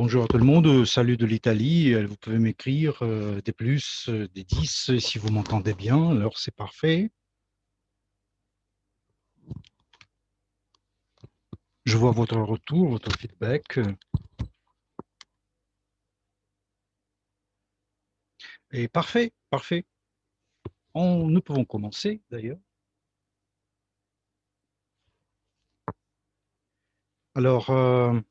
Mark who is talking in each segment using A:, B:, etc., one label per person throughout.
A: Bonjour à tout le monde, salut de l'Italie. Vous pouvez m'écrire des plus, des 10 si vous m'entendez bien, alors c'est parfait. Je vois votre retour, votre feedback. Et parfait, parfait. Nous pouvons commencer d'ailleurs. Alors,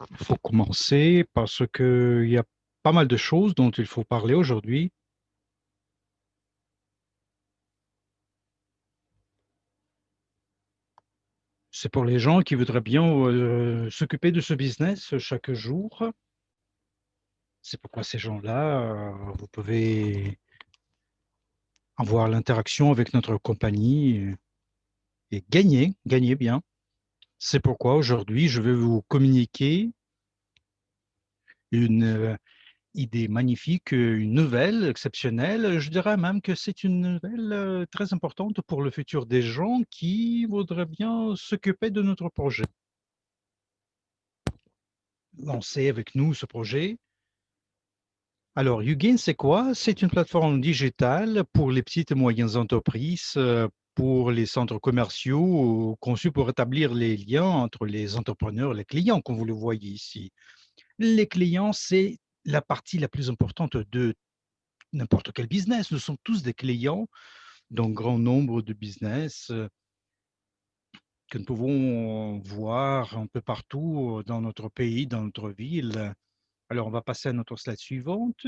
A: il faut commencer parce qu'il y a pas mal de choses dont il faut parler aujourd'hui. C'est pour les gens qui voudraient bien s'occuper de ce business chaque jour. C'est pourquoi ces gens-là, vous pouvez avoir l'interaction avec notre compagnie et gagner bien. C'est pourquoi aujourd'hui, je vais vous communiquer une idée magnifique, une nouvelle exceptionnelle. Je dirais même que c'est une nouvelle très importante pour le futur des gens qui voudraient bien s'occuper de notre projet. Lancer avec nous ce projet. Alors, Ugain, c'est quoi? C'est une plateforme digitale pour les petites et moyennes entreprises, pour les centres commerciaux, conçus pour établir les liens entre les entrepreneurs et les clients, comme vous le voyez ici. Les clients, c'est la partie la plus importante de n'importe quel business. Nous sommes tous des clients d'un grand nombre de business que nous pouvons voir un peu partout dans notre pays, dans notre ville. Alors, on va passer à notre slide suivante.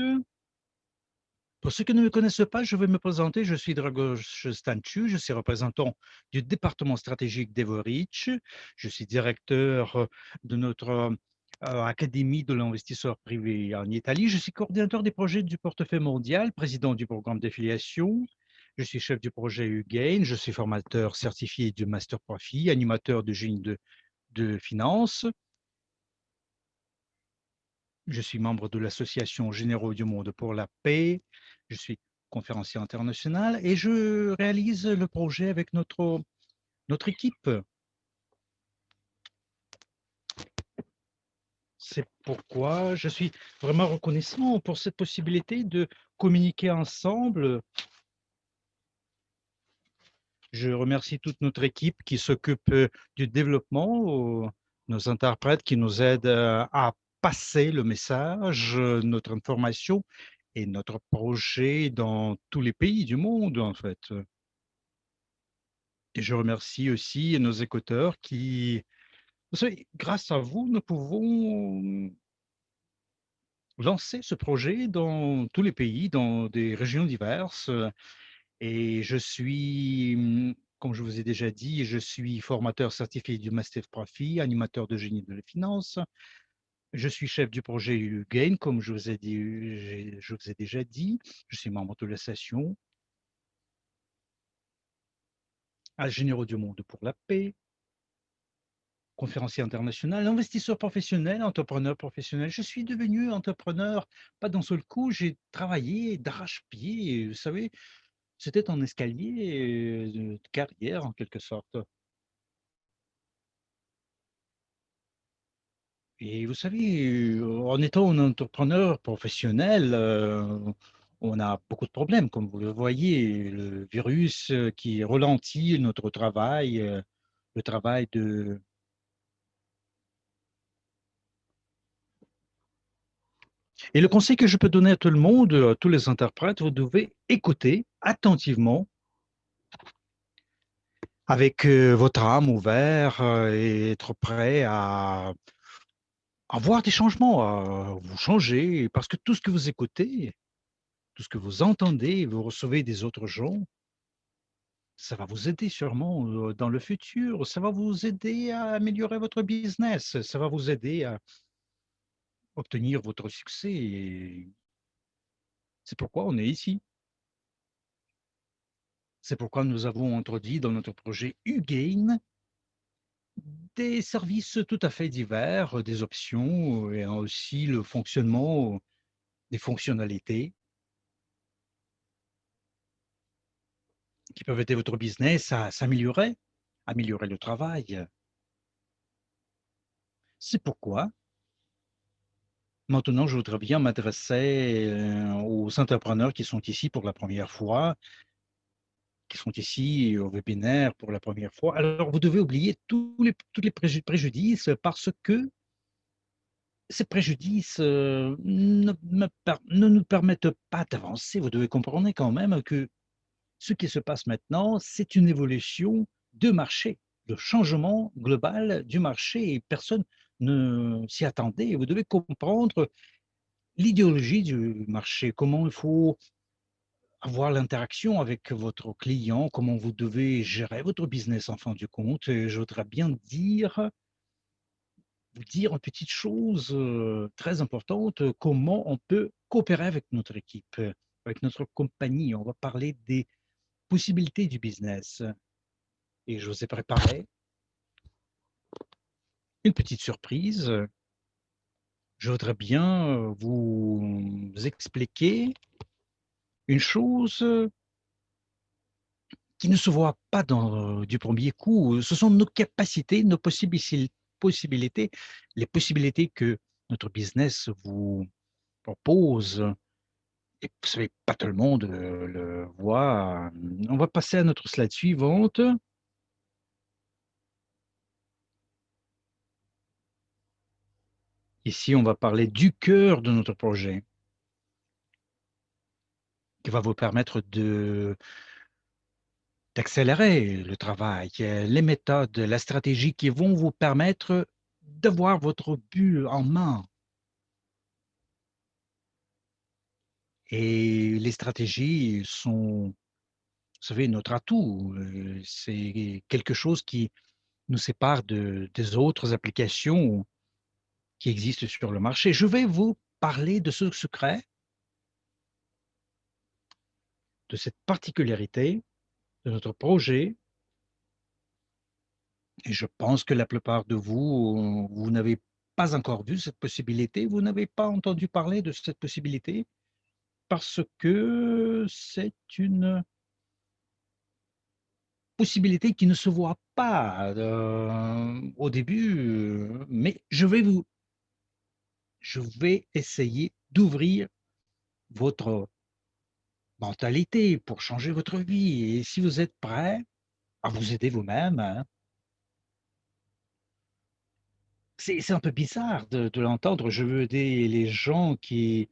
A: Pour ceux qui ne me connaissent pas, je vais me présenter. Je suis Dragos Stanciu, je suis représentant du département stratégique d'Everich. Je suis directeur de notre Académie de l'investisseur privé en Italie. Je suis coordinateur des projets du portefeuille mondial, président du programme d'affiliation. Je suis chef du projet UGAIN. Je suis formateur certifié du Master Profit, animateur de génie de finance. Je suis membre de l'Association Généraux du Monde pour la paix. Je suis conférencier international et je réalise le projet avec notre équipe. C'est pourquoi je suis vraiment reconnaissant pour cette possibilité de communiquer ensemble. Je remercie toute notre équipe qui s'occupe du développement, nos interprètes qui nous aident à passer le message, notre information et notre projet dans tous les pays du monde, en fait. Et je remercie aussi nos écouteurs qui, vous savez, grâce à vous, nous pouvons lancer ce projet dans tous les pays, dans des régions diverses. Et je suis, comme je vous ai déjà dit, je suis formateur certifié du Master Profit, animateur de génie de la finance. Je suis chef du projet UGAIN, comme je vous ai dit, je vous ai déjà dit. Je suis membre de l'association à Généraux du Monde pour la paix, conférencier international, investisseur professionnel, entrepreneur professionnel. Je suis devenu entrepreneur, pas d'un seul coup, j'ai travaillé d'arrache-pied, vous savez, c'était un escalier de carrière en quelque sorte. Et vous savez, en étant un entrepreneur professionnel, on a beaucoup de problèmes, comme vous le voyez, le virus qui ralentit notre travail, le travail de. Et le conseil que je peux donner à tout le monde, à tous les interprètes, vous devez écouter attentivement avec votre âme ouverte et être prêt à voir des changements, à vous changer, parce que tout ce que vous écoutez, tout ce que vous entendez, vous recevez des autres gens, ça va vous aider sûrement dans le futur, ça va vous aider à améliorer votre business, ça va vous aider à obtenir votre succès. Et c'est pourquoi on est ici. C'est pourquoi nous avons introduit dans notre projet UGAIN des services tout à fait divers, des options et aussi le fonctionnement des fonctionnalités qui peuvent aider votre business à s'améliorer, améliorer le travail, C'est pourquoi maintenant je voudrais bien m'adresser aux entrepreneurs qui sont ici pour la première fois, qui sont ici au webinaire pour la première fois. Alors, vous devez oublier tous les préjudices parce que ces préjudices ne nous permettent pas d'avancer. Vous devez comprendre quand même que ce qui se passe maintenant, c'est une évolution de marché, le changement global du marché et personne ne s'y attendait. Vous devez comprendre l'idéologie du marché, comment il faut avoir l'interaction avec votre client, comment vous devez gérer votre business en fin du compte. Et je voudrais bien vous dire une petite chose très importante, comment on peut coopérer avec notre équipe, avec notre compagnie. On va parler des possibilités du business. Et je vous ai préparé une petite surprise. Je voudrais bien vous expliquer une chose qui ne se voit pas du premier coup. Ce sont nos capacités, nos possibilités, les possibilités que notre business vous propose. Et vous savez, pas tout le monde le voit. On va passer à notre slide suivante. Ici, on va parler du cœur de notre projet, qui va vous permettre d'accélérer le travail, les méthodes, la stratégie qui vont vous permettre d'avoir votre but en main. Et les stratégies sont, vous savez, notre atout. C'est quelque chose qui nous sépare des autres applications qui existent sur le marché. Je vais vous parler de ce secret, de cette particularité de notre projet. Et je pense que la plupart de vous, vous n'avez pas encore vu cette possibilité, vous n'avez pas entendu parler de cette possibilité parce que c'est une possibilité qui ne se voit pas au début, mais je vais essayer d'ouvrir votre mentalité pour changer votre vie. Et si vous êtes prêt à vous aider vous-même, hein, c'est un peu bizarre de l'entendre. Je veux aider les gens qui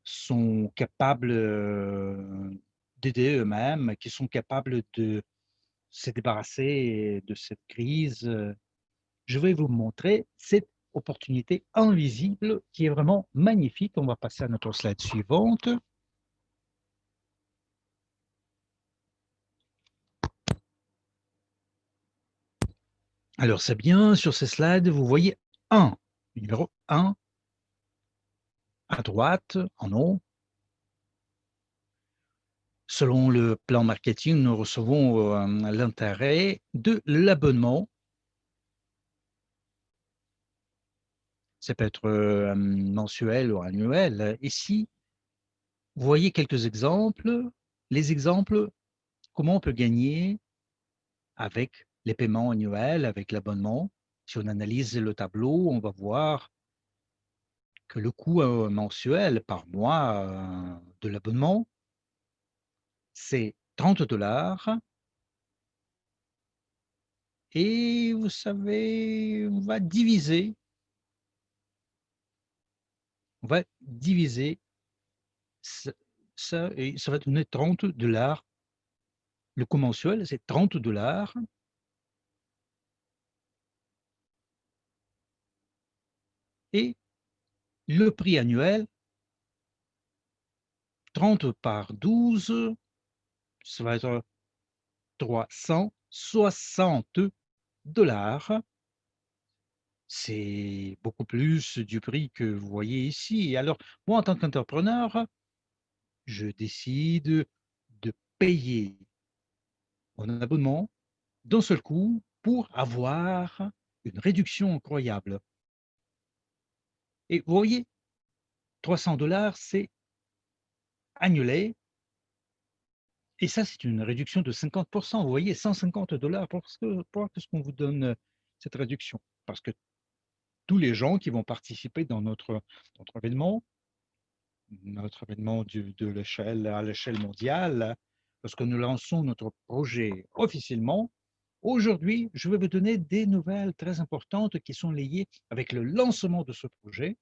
A: sont capables d'aider eux-mêmes, qui sont capables de se débarrasser de cette crise. Je vais vous montrer cette opportunité invisible qui est vraiment magnifique. On va passer à notre slide suivante. Alors, c'est bien, sur ces slides, vous voyez un, numéro 1, à droite, en haut. Selon le plan marketing, nous recevons l'intérêt de l'abonnement. Ça peut être mensuel ou annuel. Ici, vous voyez quelques exemples. Les exemples, comment on peut gagner avec les paiements annuels, avec l'abonnement. Si on analyse le tableau, on va voir que le coût mensuel par mois de l'abonnement, c'est 30 $ et vous savez, on va diviser ça, ça et ça va donner 30 $. Le coût mensuel, c'est 30 $ et le prix annuel, 30 par 12, ça va être 360 $. C'est beaucoup plus du prix que vous voyez ici. Alors, moi, en tant qu'entrepreneur, je décide de payer mon abonnement d'un seul coup pour avoir une réduction incroyable. Et vous voyez, 300 $, c'est annulé. Et ça, c'est une réduction de 50%. Vous voyez, 150 $. Pourquoi est-ce qu'on vous donne cette réduction? Parce que tous les gens qui vont participer dans notre événement, à l'échelle mondiale, lorsque nous lançons notre projet officiellement. Aujourd'hui, je vais vous donner des nouvelles très importantes qui sont liées avec le lancement de ce projet.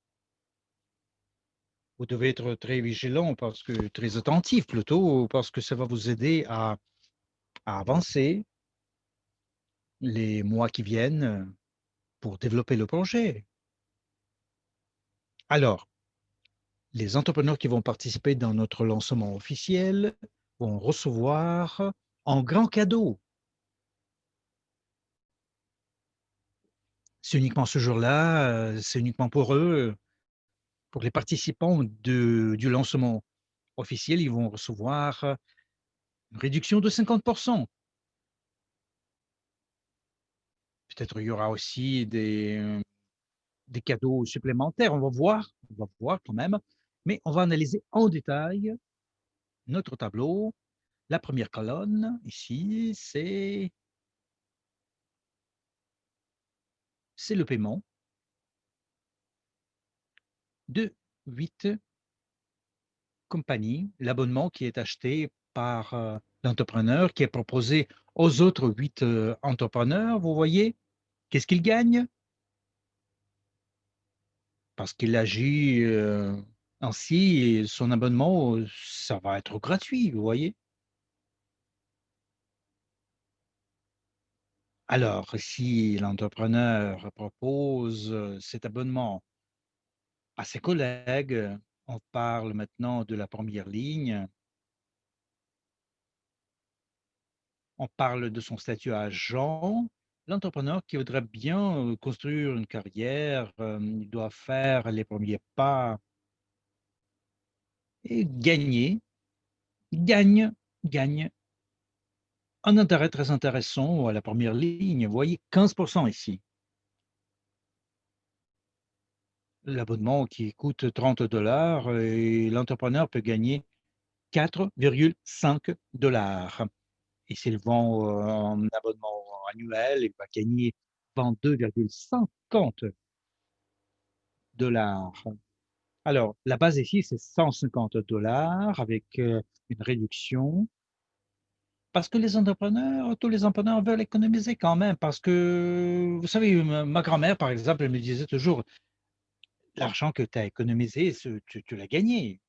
A: Vous devez être très vigilant parce que très attentif plutôt, parce que ça va vous aider à avancer les mois qui viennent pour développer le projet. Alors, les entrepreneurs qui vont participer dans notre lancement officiel vont recevoir en grand cadeau. C'est uniquement ce jour-là, c'est uniquement pour eux, pour les participants du lancement officiel, ils vont recevoir une réduction de 50%. Peut-être il y aura aussi des cadeaux supplémentaires, on va voir quand même, mais on va analyser en détail notre tableau. La première colonne ici, c'est le paiement de 8 compagnies, l'abonnement qui est acheté par, l'entrepreneur, qui est proposé aux autres 8 entrepreneurs. Vous voyez? Qu'est-ce qu'il gagne? Parce qu'il agit, ainsi et son abonnement, ça va être gratuit, vous voyez? Alors, si l'entrepreneur propose, cet abonnement à ses collègues, on parle maintenant de la première ligne, on parle de son statut agent. L'entrepreneur qui voudrait bien, construire une carrière, il doit faire les premiers pas et gagne gagne un intérêt très intéressant à la première ligne. Vous voyez 15 ici. L'abonnement qui coûte 30 et l'entrepreneur peut gagner 4,5 et s'il vend, un abonnement annuel, il va gagner 22,50 Alors, la base ici, c'est 150 avec, une réduction parce que tous les entrepreneurs veulent économiser quand même parce que, vous savez, ma grand-mère, par exemple, elle me disait toujours: «L'argent que tu as économisé, tu l'as gagné».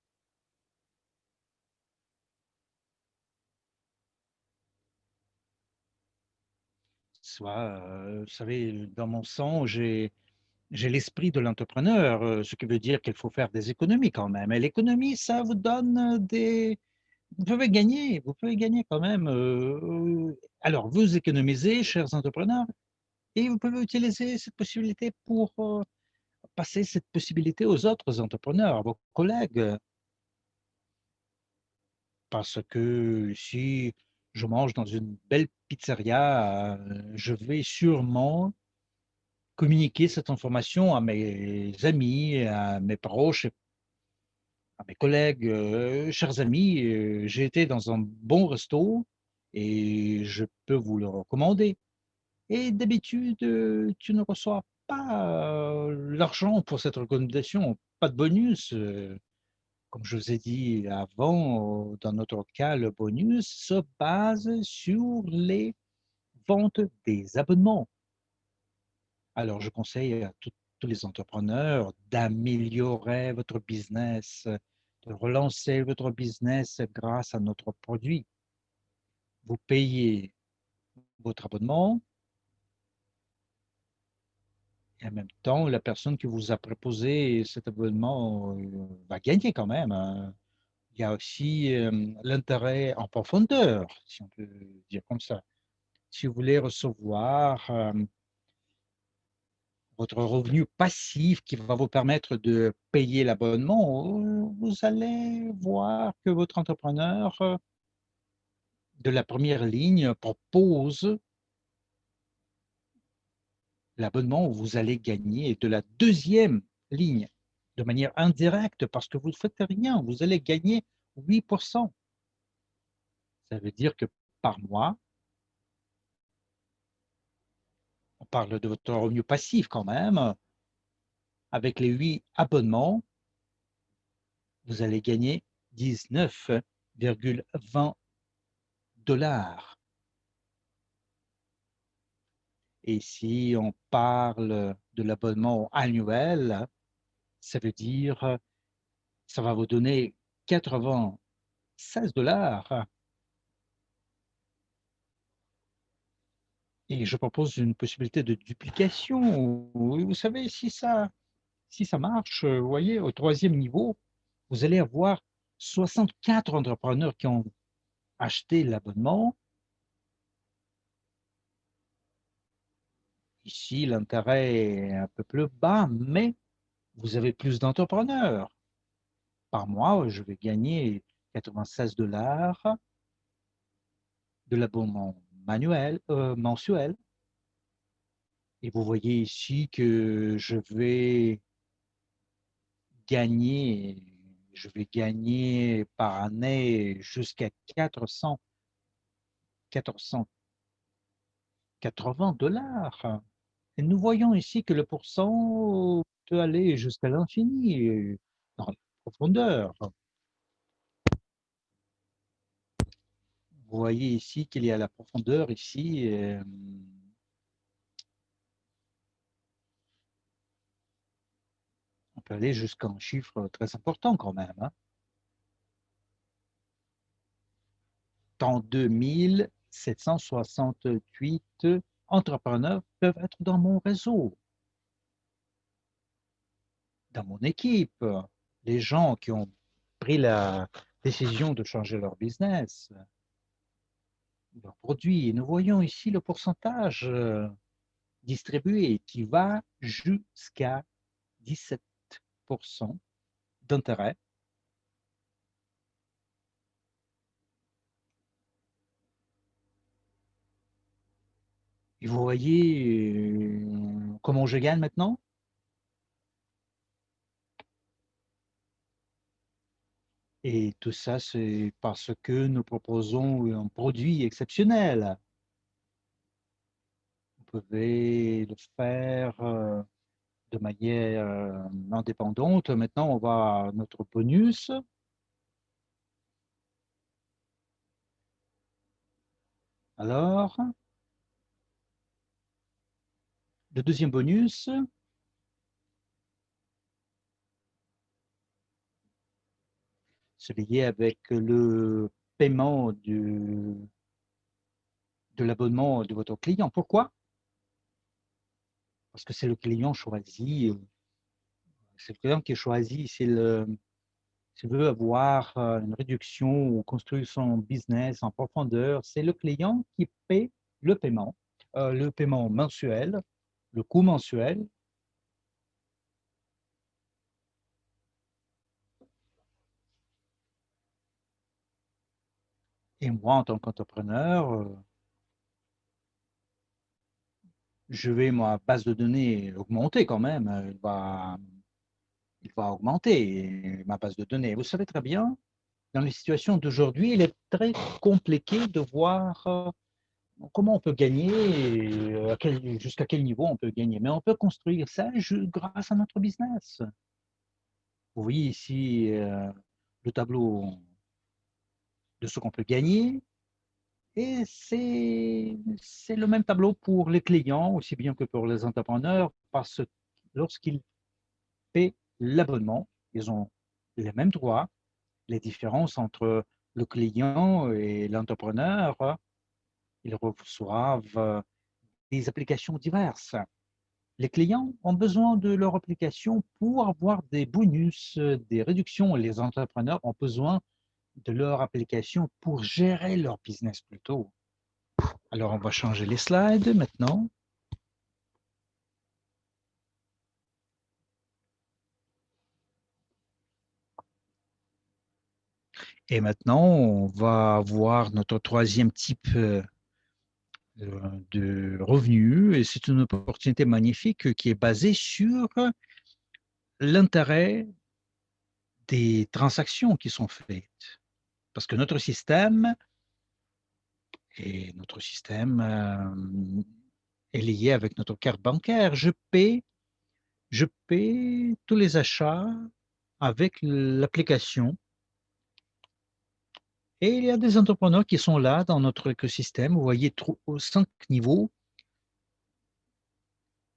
A: Soit, vous savez, dans mon sang, j'ai l'esprit de l'entrepreneur, ce qui veut dire qu'il faut faire des économies quand même et l'économie, ça vous donne, des vous pouvez gagner quand même, alors vous économisez, chers entrepreneurs et vous pouvez utiliser cette possibilité pour, passer cette possibilité aux autres entrepreneurs, à vos collègues, parce que si je mange dans une belle pizzeria, je vais sûrement communiquer cette information à mes amis, à mes proches, à mes collègues, chers amis, j'ai été dans un bon resto et je peux vous le recommander. Et d'habitude, tu ne reçois pas, l'argent pour cette recommandation, pas de bonus, comme je vous ai dit avant, dans notre cas, le bonus se base sur les ventes des abonnements. Alors, je conseille à tous les entrepreneurs d'améliorer votre business, de relancer votre business grâce à notre produit. Vous payez votre abonnement et en même temps, la personne qui vous a proposé cet abonnement, va gagner quand même, hein. Il y a aussi, l'intérêt en profondeur, si on peut dire comme ça. Si vous voulez recevoir, votre revenu passif qui va vous permettre de payer l'abonnement, vous allez voir que votre entrepreneur, de la première ligne propose l'abonnement où vous allez gagner de la deuxième ligne de manière indirecte parce que vous ne faites rien, vous allez gagner 8. Ça veut dire que par mois, on parle de votre revenu passif quand même, avec les 8 abonnements, vous allez gagner 19,20 $. Et si on parle de l'abonnement annuel, ça veut dire ça va vous donner 96 $. Et je propose une possibilité de duplication. Vous savez, si ça marche, vous voyez, au troisième niveau, vous allez avoir 64 entrepreneurs qui ont acheté l'abonnement. Ici, l'intérêt est un peu plus bas, mais vous avez plus d'entrepreneurs. Par mois, je vais gagner 96 $ de l'abonnement mensuel. Et vous voyez ici que je vais gagner par année jusqu'à 480 $. Et nous voyons ici que le pourcent peut aller jusqu'à l'infini, dans la profondeur. Vous voyez ici qu'il y a la profondeur ici. On peut aller jusqu'à un chiffre très important quand même. 32 768 entrepreneurs peuvent être dans mon réseau, dans mon équipe. Les gens qui ont pris la décision de changer leur business, leurs produits. Et nous voyons ici le pourcentage distribué qui va jusqu'à 17% d'intérêt. Et vous voyez comment je gagne maintenant? Et tout ça, c'est parce que nous proposons un produit exceptionnel. Vous pouvez le faire de manière indépendante. Maintenant, on va à notre bonus. Alors, le deuxième bonus, c'est lié avec le paiement de l'abonnement de votre client. Pourquoi? Parce que c'est le client choisi, c'est le client qui choisit s'il veut avoir une réduction ou construire son business en profondeur, c'est le client qui paie le paiement mensuel, le coût mensuel. Et moi, en tant qu'entrepreneur, je vais ma base de données augmenter quand même. Il va augmenter ma base de données. Vous savez très bien, dans les situations d'aujourd'hui, il est très compliqué de voir comment on peut gagner, jusqu'à quel niveau on peut gagner. Mais on peut construire ça grâce à notre business. Vous voyez ici le tableau de ce qu'on peut gagner. Et c'est le même tableau pour les clients, aussi bien que pour les entrepreneurs, parce que lorsqu'ils paient l'abonnement, ils ont les mêmes droits. Les différences entre le client et l'entrepreneur, ils reçoivent des applications diverses. Les clients ont besoin de leur application pour avoir des bonus, des réductions. Les entrepreneurs ont besoin de leur application pour gérer leur business plutôt. Alors, on va changer les slides maintenant. Et maintenant, on va voir notre troisième type de revenus. Et c'est une opportunité magnifique qui est basée sur l'intérêt des transactions qui sont faites. Parce que notre système est lié avec notre carte bancaire. Je paie Je paie tous les achats avec l'application et il y a des entrepreneurs qui sont là dans notre écosystème. Vous voyez 5 niveaux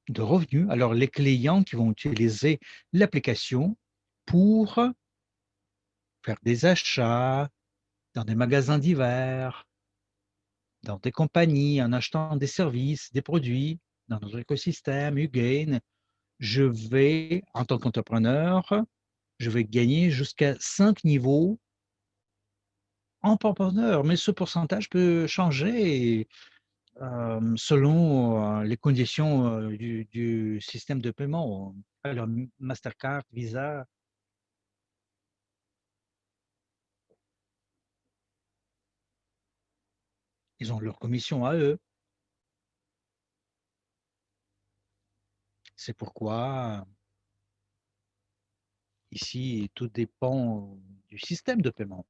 A: de revenus. Alors, les clients qui vont utiliser l'application pour faire des achats dans des magasins divers, dans des compagnies, en achetant des services, des produits dans notre écosystème, Ugain, je vais, en tant qu'entrepreneur, je vais gagner jusqu'à 5 niveaux en profondeur, mais ce pourcentage peut changer selon les conditions du système de paiement. Alors, Mastercard, Visa, ils ont leur commission à eux. C'est pourquoi ici, tout dépend du système de paiement.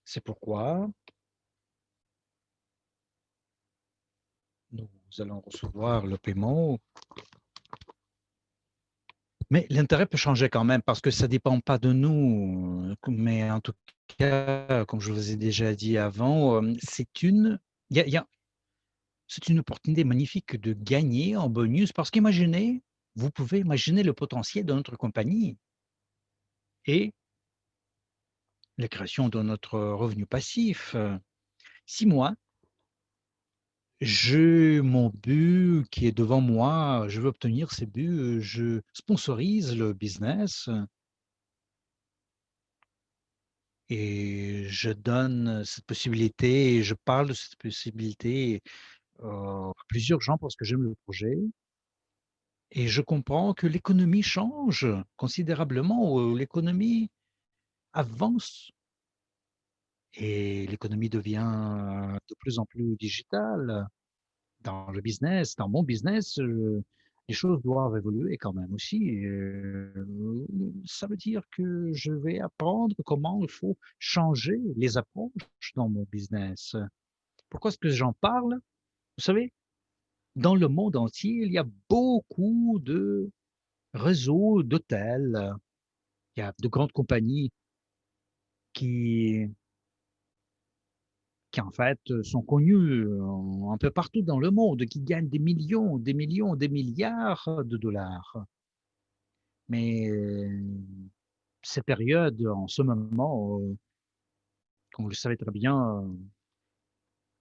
A: C'est pourquoi nous allons recevoir le paiement. Mais l'intérêt peut changer quand même parce que ça ne dépend pas de nous. Mais en tout cas, comme je vous ai déjà dit avant, c'est une opportunité magnifique de gagner en bonus parce qu'imaginez, vous pouvez imaginer le potentiel de notre compagnie et la création de notre revenu passif. Si moi, j'ai mon but qui est devant moi, je veux obtenir ces buts, je sponsorise le business et je donne cette possibilité et je parle de cette possibilité, à plusieurs gens parce que j'aime le projet et je comprends que l'économie change considérablement, l'économie avance et l'économie devient de plus en plus digitale. Dans le business, dans mon business, les choses doivent évoluer quand même aussi. Ça veut dire que je vais apprendre comment il faut changer les approches dans mon business. Pourquoi est-ce que j'en parle? Vous savez, dans le monde entier, il y a beaucoup de réseaux d'hôtels. Il y a de grandes compagnies qui, qui en fait sont connues un peu partout dans le monde, qui gagnent des millions, des millions, des milliards de dollars. Mais ces périodes, en ce moment, comme vous le savez très bien,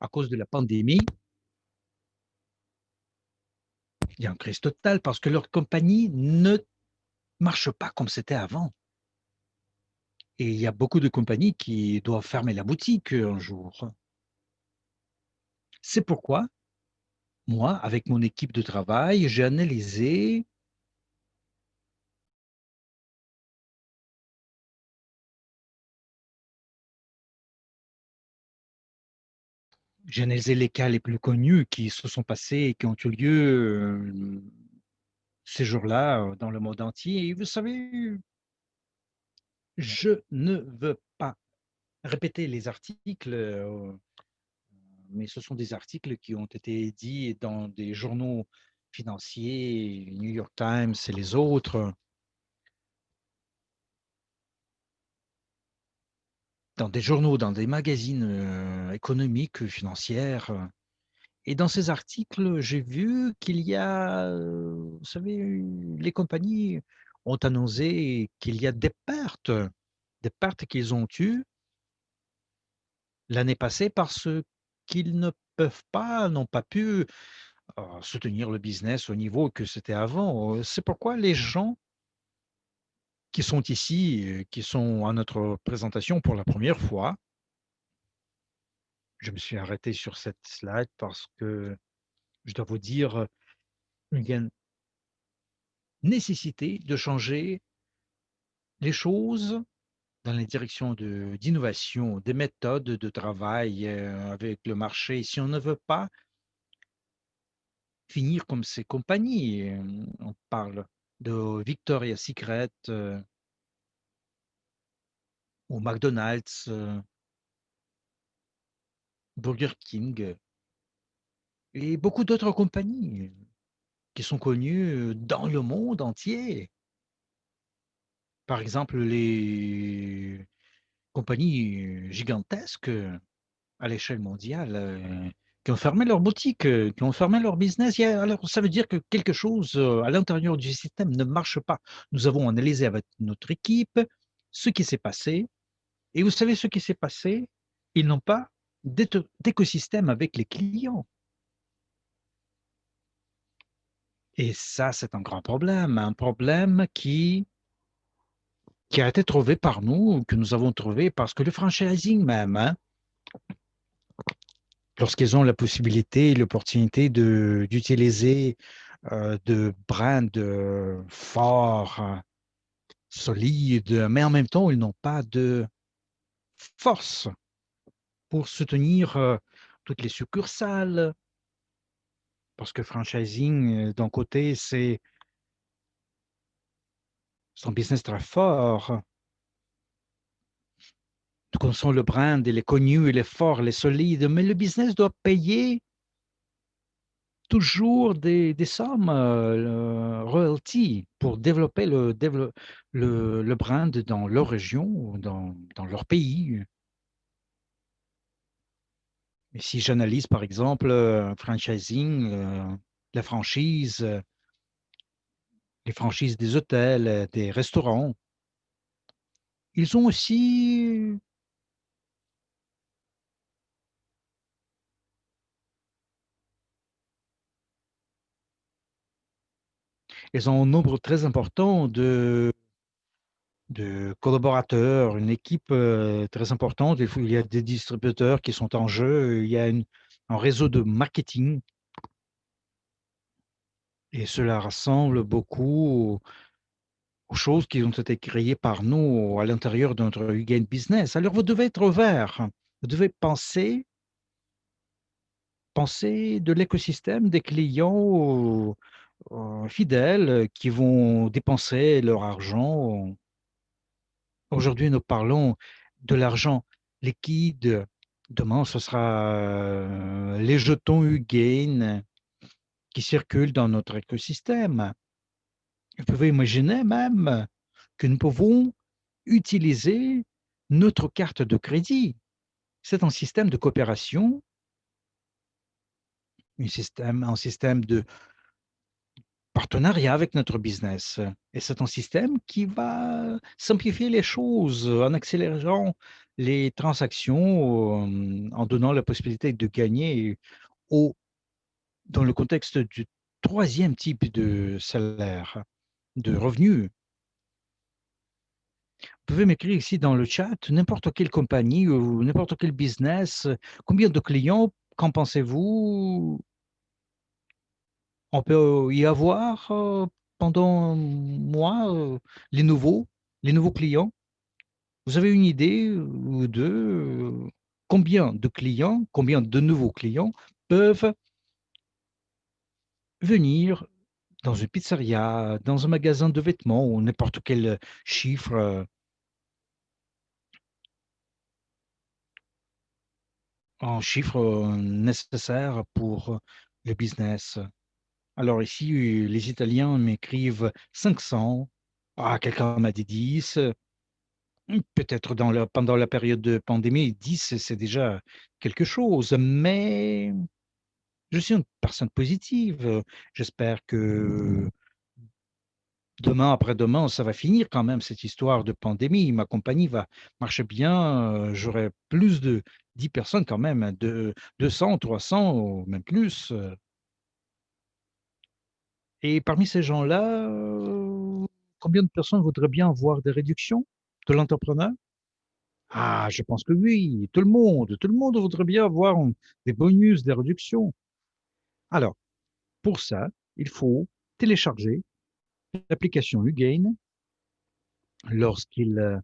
A: à cause de la pandémie, il y a une crise totale parce que leur compagnie ne marche pas comme c'était avant. Et il y a beaucoup de compagnies qui doivent fermer la boutique un jour. C'est pourquoi, moi, avec mon équipe de travail, j'ai analysé les cas les plus connus qui se sont passés et qui ont eu lieu ces jours-là dans le monde entier. Et vous savez, je ne veux pas répéter les articles, mais ce sont des articles qui ont été dits dans des journaux financiers, New York Times et les autres, dans des journaux, dans des magazines économiques, financières. Et dans ces articles, j'ai vu qu'il y a, vous savez, les compagnies ont annoncé qu'il y a des pertes qu'ils ont eues l'année passée parce qu'ils ne peuvent pas, n'ont pas pu soutenir le business au niveau que c'était avant. C'est pourquoi les gens qui sont ici, qui sont à notre présentation pour la première fois, je me suis arrêté sur cette slide parce que je dois vous dire, il y a une nécessité de changer les choses dans les directions d'innovation, des méthodes de travail avec le marché. Si on ne veut pas finir comme ces compagnies, on parle de Victoria's Secret ou McDonald's, Burger King et beaucoup d'autres compagnies qui sont connues dans le monde entier. Par exemple, les compagnies gigantesques à l'échelle mondiale qui ont fermé leurs boutiques, qui ont fermé leur business. Alors, ça veut dire que quelque chose à l'intérieur du système ne marche pas. Nous avons analysé avec notre équipe ce qui s'est passé. Et vous savez ce qui s'est passé? Ils n'ont pas d'écosystème avec les clients. Et ça, c'est un grand problème, un problème qui a été trouvé par nous, que nous avons trouvé parce que le franchising même, hein, lorsqu'ils ont la possibilité, l'opportunité d'utiliser de brands forts, solides, mais en même temps, ils n'ont pas de force pour soutenir toutes les succursales, parce que franchising, d'un côté, c'est un business très fort. Nous connaissons le brand, il est connu, il est fort, il est solide, mais le business doit payer toujours des sommes royalties pour développer le brand dans leur région, ou dans leur pays. Et si j'analyse par exemple franchising, la franchise, les franchises des hôtels, des restaurants, ils ont aussi, ils ont un nombre très important de collaborateurs, une équipe très importante. Il y a des distributeurs qui sont en jeu, il y a un réseau de marketing et cela rassemble beaucoup aux choses qui ont été créées par nous à l'intérieur de notre Hugain Business. Alors, vous devez être ouvert. Vous devez penser de l'écosystème des clients fidèles qui vont dépenser leur argent. Aujourd'hui, nous parlons de l'argent liquide. Demain, ce sera les jetons Hugain qui circulent dans notre écosystème. Vous pouvez imaginer même que nous pouvons utiliser notre carte de crédit. C'est un système de coopération, un système de partenariat avec notre business. Et c'est un système qui va simplifier les choses en accélérant les transactions, en donnant la possibilité de gagner au, dans le contexte du troisième type de salaire, de revenu. Vous pouvez m'écrire ici dans le chat n'importe quelle compagnie ou n'importe quel business. Combien de clients, qu'en pensez-vous, on peut y avoir pendant un mois les nouveaux clients? Vous avez une idée ou deux combien de clients, combien de nouveaux clients peuvent venir dans une pizzeria, dans un magasin de vêtements ou n'importe quel chiffre, en chiffre nécessaire pour le business. Alors ici, les Italiens m'écrivent 500. Ah, quelqu'un m'a dit 10. Peut-être pendant la période de pandémie, 10, c'est déjà quelque chose. Mais je suis une personne positive. J'espère que demain, après-demain, ça va finir quand même, cette histoire de pandémie. Ma compagnie va marcher bien. J'aurai plus de 10 personnes quand même, de 200, 300, ou même plus. Et parmi ces gens-là, combien de personnes voudraient bien avoir des réductions de l'entrepreneur? Ah, je pense que oui, tout le monde voudrait bien avoir des bonus, des réductions. Alors, pour ça, il faut télécharger l'application Ugain. Lorsqu'il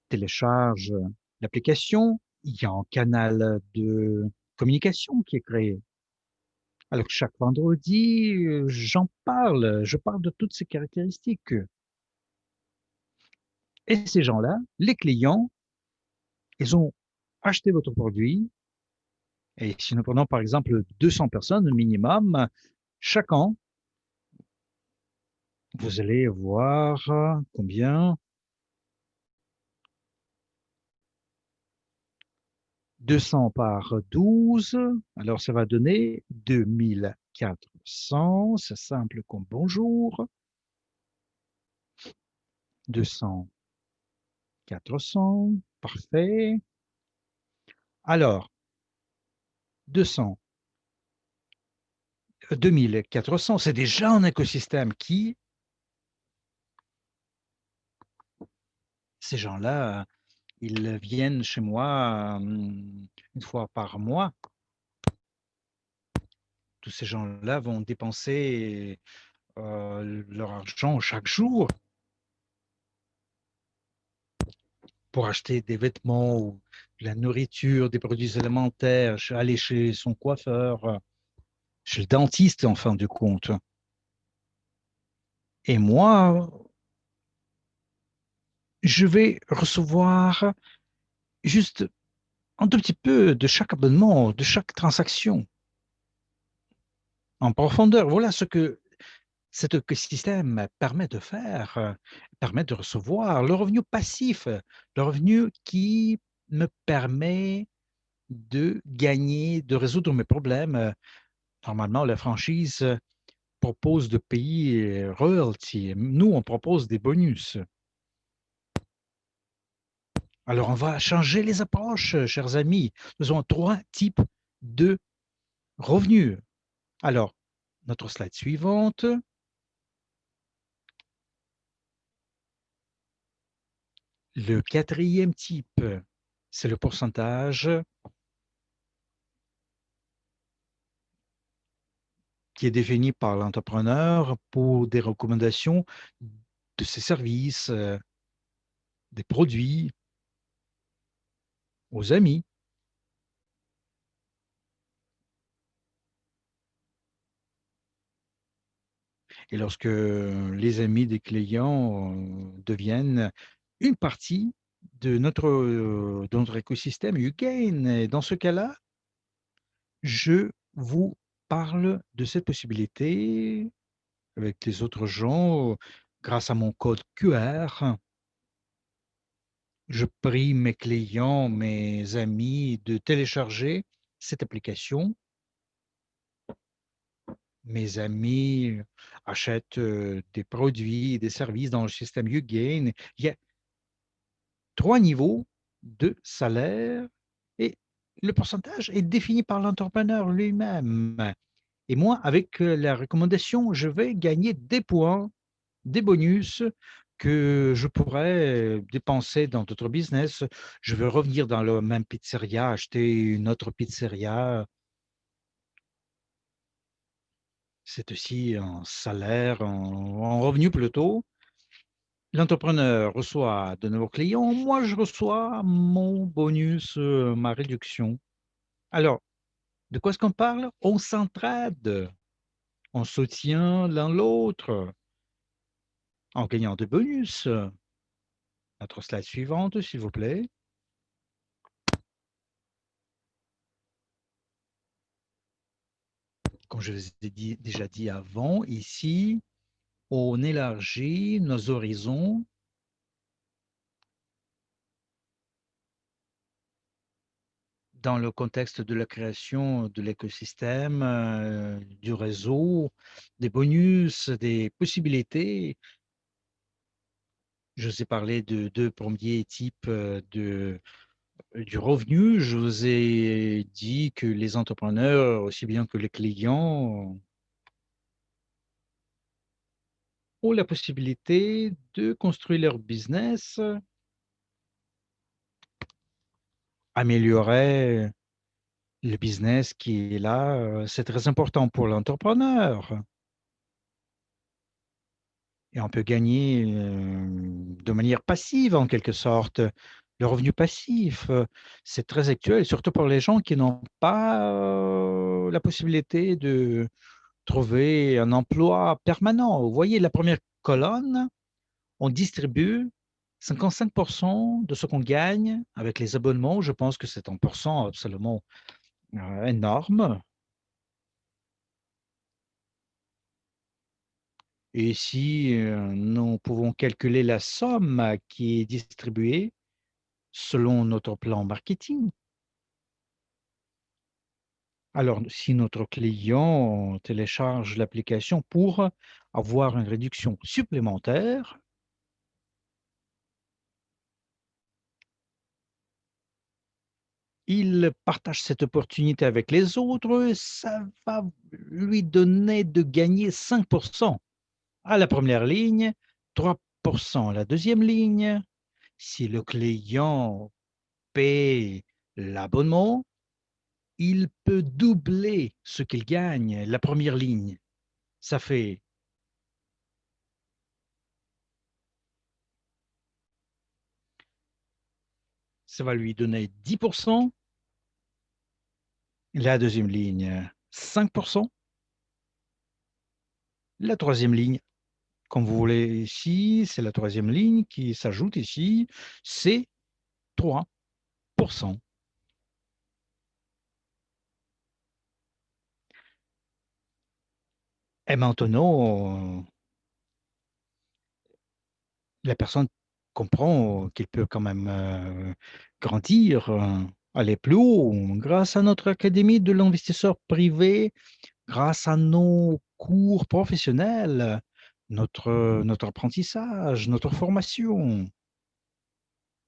A: télécharge l'application, il y a un canal de communication qui est créé. Alors, chaque vendredi, je parle de toutes ces caractéristiques. Et ces gens-là, les clients, ils ont acheté votre produit, Et si nous prenons par exemple 200 personnes minimum, chaque an, vous allez voir combien 200 par 12, alors ça va donner 2400, c'est simple comme bonjour. 200, 400, parfait. Alors, 200, 2400, c'est déjà un écosystème qui, ces gens-là, ils viennent chez moi une fois par mois. Tous ces gens-là vont dépenser leur argent chaque jour pour acheter des vêtements ou de la nourriture, des produits alimentaires, aller chez son coiffeur, chez le dentiste en fin de compte. Et moi, je vais recevoir juste un tout petit peu de chaque abonnement, de chaque transaction en profondeur. Voilà ce que cet écosystème permet de faire, permet de recevoir le revenu passif, le revenu qui me permet de gagner, de résoudre mes problèmes. Normalement, la franchise propose de payer royalty. Nous, on propose des bonus. Alors, on va changer les approches, chers amis. Nous avons trois types de revenus. Alors, notre slide suivante. Le quatrième type, c'est le pourcentage qui est défini par l'entrepreneur pour des recommandations de ses services, des produits aux amis. Et lorsque les amis des clients deviennent une partie de notre écosystème YouGain, et dans ce cas-là, je vous parle de cette possibilité avec les autres gens grâce à mon code QR. Je prie mes clients, mes amis de télécharger cette application. Mes amis achètent des produits et des services dans le système YouGain. Il y a trois niveaux de salaire et le pourcentage est défini par l'entrepreneur lui-même. Et moi, avec la recommandation, je vais gagner des points, des bonus que je pourrais dépenser dans d'autres business. Je veux revenir dans la même pizzeria, acheter une autre pizzeria. C'est aussi un salaire, en revenu plutôt. L'entrepreneur reçoit de nouveaux clients. Moi, je reçois mon bonus, ma réduction. Alors, de quoi est-ce qu'on parle? On s'entraide, on soutient l'un l'autre en gagnant des bonus. Notre slide suivante, s'il vous plaît. Comme je vous ai déjà dit avant, ici, on élargit nos horizons dans le contexte de la création de l'écosystème, du réseau, des bonus, des possibilités. Je vous ai parlé de deux premiers types du revenu. Je vous ai dit que les entrepreneurs, aussi bien que les clients, ont la possibilité de construire leur business, améliorer le business qui est là. C'est très important pour l'entrepreneur. Et on peut gagner de manière passive, en quelque sorte. Le revenu passif, c'est très actuel, surtout pour les gens qui n'ont pas la possibilité de trouver un emploi permanent. Vous voyez, la première colonne, on distribue 55% de ce qu'on gagne avec les abonnements. Je pense que c'est un pourcent absolument énorme. Et ici, nous pouvons calculer la somme qui est distribuée selon notre plan marketing. Alors, si notre client télécharge l'application pour avoir une réduction supplémentaire, il partage cette opportunité avec les autres, ça va lui donner de gagner 5% à la première ligne, 3% à la deuxième ligne. Si le client paie l'abonnement, il peut doubler ce qu'il gagne, la première ligne. Ça fait, ça va lui donner 10%. La deuxième ligne, 5%. La troisième ligne, comme vous voulez ici, c'est la troisième ligne qui s'ajoute ici, c'est 3%. Et maintenant, la personne comprend qu'il peut quand même grandir, aller plus haut grâce à notre académie de l'investisseur privé, grâce à nos cours professionnels, notre apprentissage, notre formation.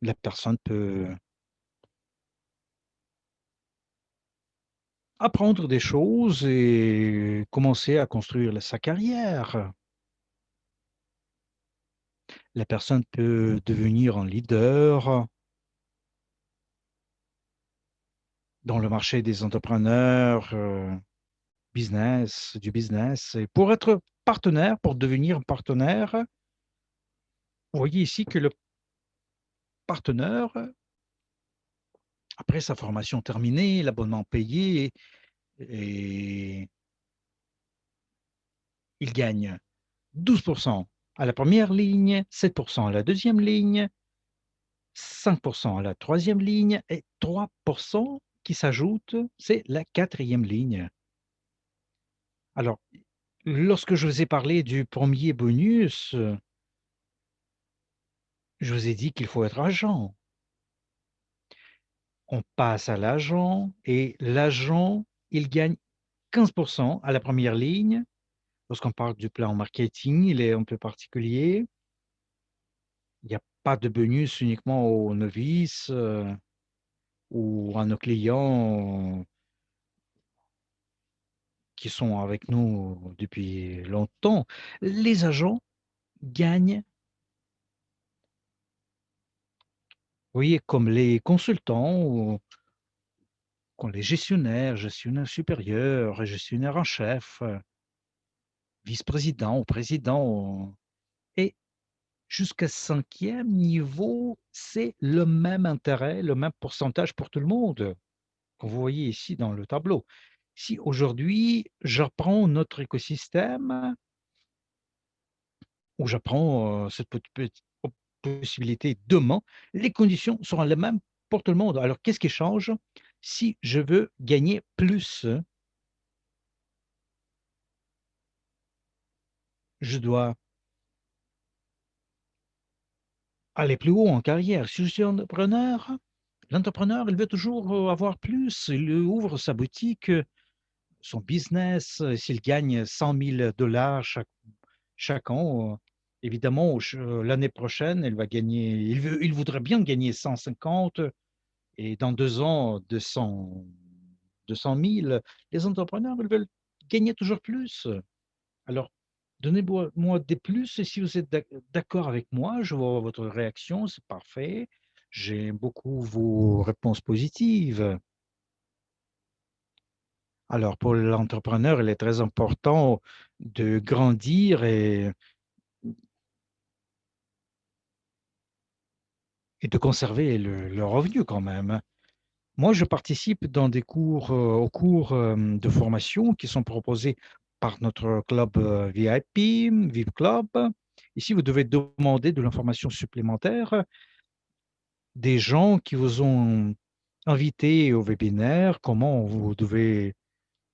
A: La personne peut apprendre des choses et commencer à construire sa carrière. La personne peut devenir un leader dans le marché des entrepreneurs, business, du business. Et pour être partenaire, pour devenir partenaire, vous voyez ici que le partenaire, après sa formation terminée, l'abonnement payé, et il gagne 12% à la première ligne, 7% à la deuxième ligne, 5% à la troisième ligne et 3% qui s'ajoute, c'est la quatrième ligne. Alors, lorsque je vous ai parlé du premier bonus, je vous ai dit qu'il faut être agent. On passe à l'agent et l'agent, il gagne 15% à la première ligne. Lorsqu'on parle du plan marketing, il est un peu particulier. Il n'y a pas de bonus uniquement aux novices ou à nos clients qui sont avec nous depuis longtemps. Les agents gagnent, vous voyez, comme les consultants ou comme les gestionnaires, gestionnaires supérieurs, gestionnaires en chef, vice-président ou président. Et jusqu'à cinquième niveau, c'est le même intérêt, le même pourcentage pour tout le monde, comme vous voyez ici dans le tableau. Si aujourd'hui, j'apprends notre écosystème, ou j'apprends cette petite possibilité demain, les conditions seront les mêmes pour tout le monde. Alors, qu'est-ce qui change? Si je veux gagner plus, je dois aller plus haut en carrière. Si je suis entrepreneur, l'entrepreneur, il veut toujours avoir plus. Il ouvre sa boutique, son business. S'il gagne 100 000 $ chaque an, évidemment, l'année prochaine, il va gagner, il voudrait bien gagner 150 et dans 2 ans, 200 000. Les entrepreneurs, ils veulent gagner toujours plus. Alors, donnez-moi des plus et si vous êtes d'accord avec moi, je vois votre réaction, c'est parfait. J'aime beaucoup vos réponses positives. Alors, pour l'entrepreneur, il est très important de grandir et de conserver le revenu quand même. Moi, je participe dans des cours, aux cours de formation qui sont proposés par notre club VIP, VIP Club. Ici, vous devez demander de l'information supplémentaire des gens qui vous ont invité au webinaire, comment vous devez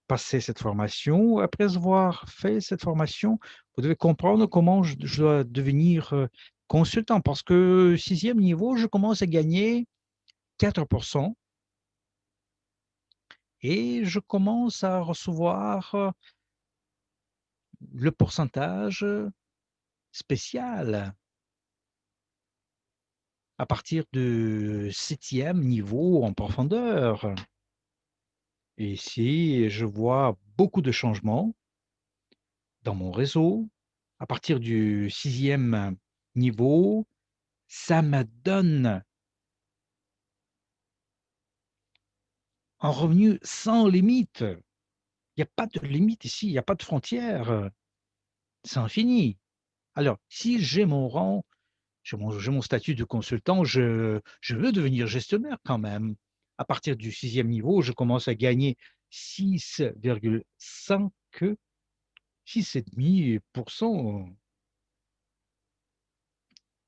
A: passer cette formation. Après avoir fait cette formation, vous devez comprendre comment je dois devenir consultant parce que sixième niveau, je commence à gagner 4% et je commence à recevoir le pourcentage spécial à partir de septième niveau en profondeur. Et ici, je vois beaucoup de changements dans mon réseau. À partir du sixième niveau, ça me donne un revenu sans limite. Il n'y a pas de limite ici, il n'y a pas de frontière. C'est infini. Alors, si j'ai mon rang, j'ai mon statut de consultant, je veux devenir gestionnaire quand même. À partir du sixième niveau, je commence à gagner 6,5, 6,5%,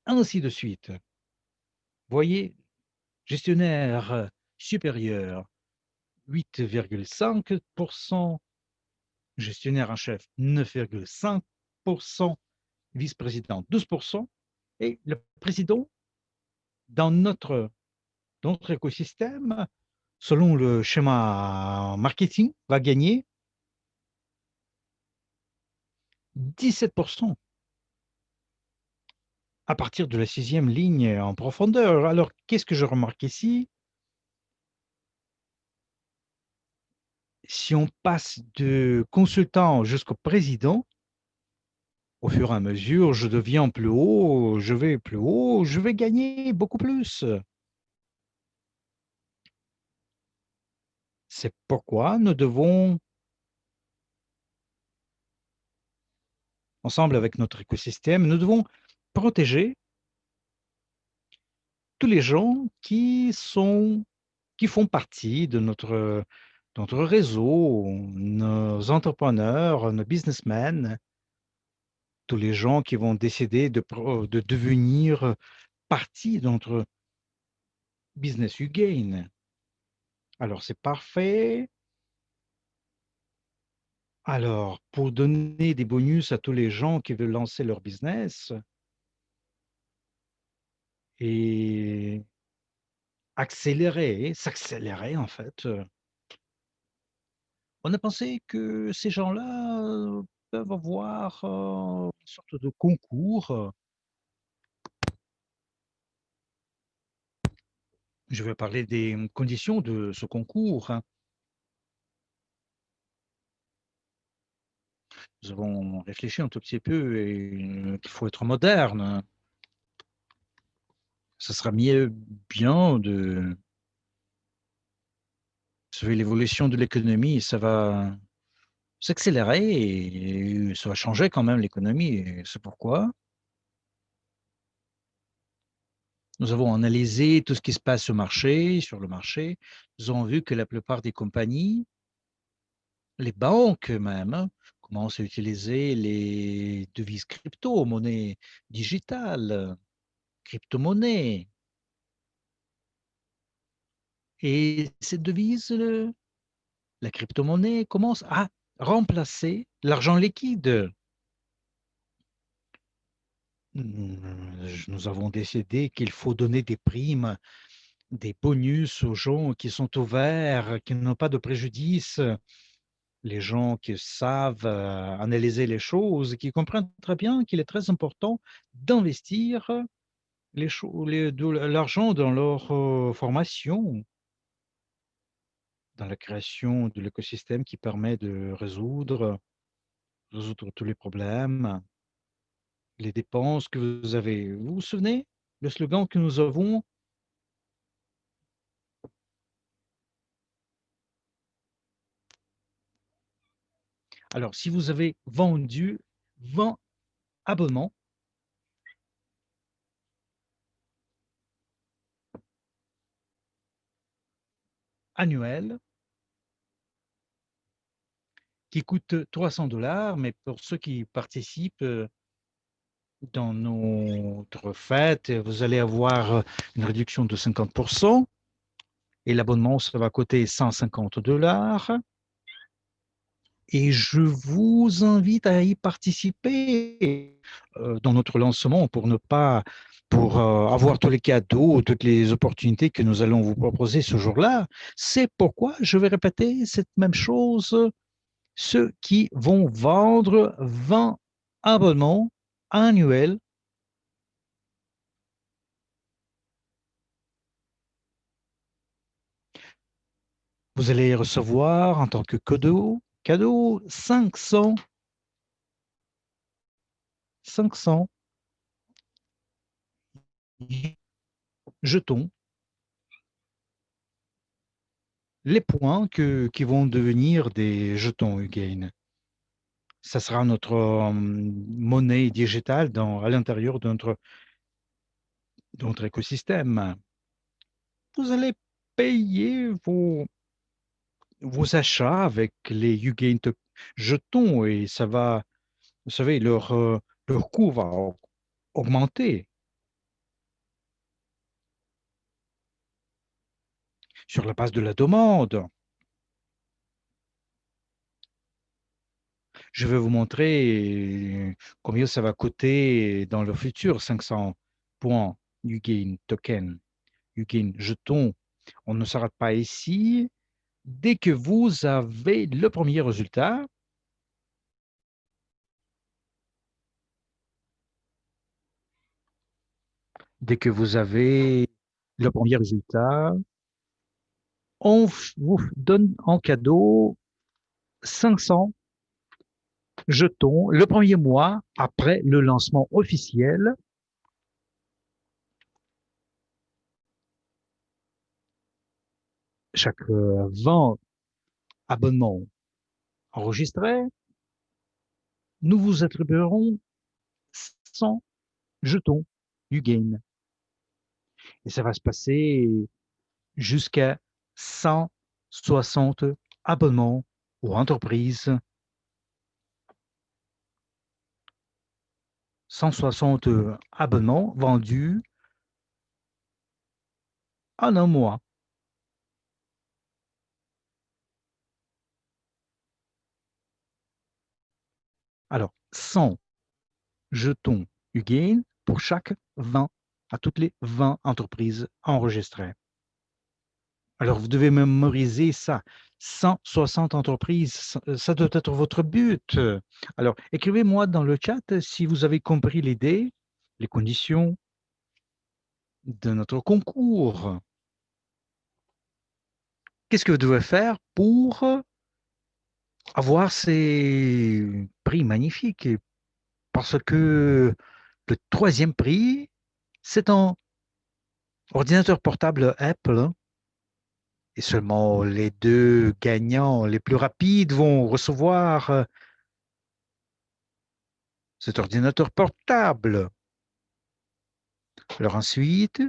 A: ainsi de suite. Voyez, gestionnaire supérieur, 8,5%, gestionnaire en chef, 9,5%, vice-président, 12%, et le président, dans notre écosystème, selon le schéma marketing, va gagner 17% à partir de la sixième ligne en profondeur. Alors, qu'est-ce que je remarque ici? Si on passe de consultant jusqu'au président, au fur et à mesure, je deviens plus haut, je vais plus haut, je vais gagner beaucoup plus. C'est pourquoi nous devons, ensemble avec notre écosystème, nous devons protéger tous les gens qui font partie de notre réseau, nos entrepreneurs, nos businessmen, tous les gens qui vont décider de devenir partie de notre business you gain. Alors, c'est parfait. Alors, pour donner des bonus à tous les gens qui veulent lancer leur business et s'accélérer en fait, on a pensé que ces gens-là peuvent avoir une sorte de concours. Je vais parler des conditions de ce concours, hein. Nous avons réfléchi un tout petit peu et qu'il faut être moderne. Ce sera bien de suivre l'évolution de l'économie, ça va s'accélérer et ça va changer quand même l'économie. Et c'est pourquoi nous avons analysé tout ce qui se passe sur le marché. Nous avons vu que la plupart des compagnies, les banques même, hein, commencent à utiliser les devises crypto, monnaie digitale, crypto-monnaie. Et cette devise, la crypto-monnaie, commence à remplacer l'argent liquide. Nous avons décidé qu'il faut donner des primes, des bonus aux gens qui sont ouverts, qui n'ont pas de préjudice, les gens qui savent analyser les choses, qui comprennent très bien qu'il est très important d'investir l'argent dans leur formation, dans la création de l'écosystème qui permet de résoudre tous les problèmes, les dépenses que vous avez. Vous vous souvenez le slogan que nous avons? Alors, si vous avez vendu 20 abonnements annuels qui coûtent 300 $, mais pour ceux qui participent dans notre fête, vous allez avoir une réduction de 50%. et l'abonnement, ça va coûter $150. Et je vous invite à y participer dans notre lancement pour avoir tous les cadeaux, toutes les opportunités que nous allons vous proposer ce jour-là. C'est pourquoi je vais répéter cette même chose. Ceux qui vont vendre 20 abonnements annuels, vous allez recevoir en tant que cadeau 500 jetons, les points qui vont devenir des jetons Ugain. Ça sera notre monnaie digitale à l'intérieur de notre écosystème. Vous allez payer vos achats avec les Ugain jetons et ça va, vous savez, leur coût va augmenter sur la base de la demande. Je vais vous montrer combien ça va coûter dans le futur, 500 points Ugain token, Ugain jeton. On ne s'arrête pas ici. Dès que vous avez le premier résultat, dès que vous avez le premier résultat, on vous donne en cadeau 500 jetons le premier mois après le lancement officiel. Chaque 20 abonnements enregistrés, nous vous attribuerons 100 jetons du game. Et ça va se passer jusqu'à 160 abonnements ou entreprises, 160 abonnements vendus en un mois. Alors, 100 jetons Ugain pour chaque 20, à toutes les 20 entreprises enregistrées. Alors, vous devez mémoriser ça. 160 entreprises, ça doit être votre but. Alors, écrivez-moi dans le chat si vous avez compris l'idée, les conditions de notre concours. Qu'est-ce que vous devez faire pour avoir ces prix magnifiques? Parce que le troisième prix, c'est un ordinateur portable Apple et seulement les deux gagnants les plus rapides vont recevoir cet ordinateur portable. Alors ensuite,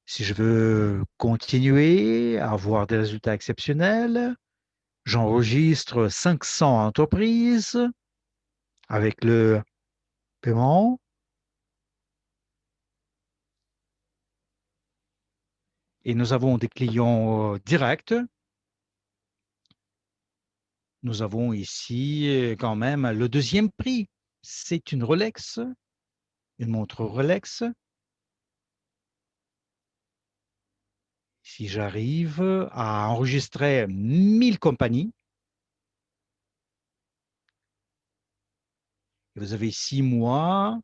A: si je veux continuer à avoir des résultats exceptionnels, j'enregistre 500 entreprises avec le paiement. Et nous avons des clients directs. Nous avons ici quand même le deuxième prix. C'est une Rolex, une montre Rolex. Si j'arrive à enregistrer 1000 compagnies, vous avez 6 mois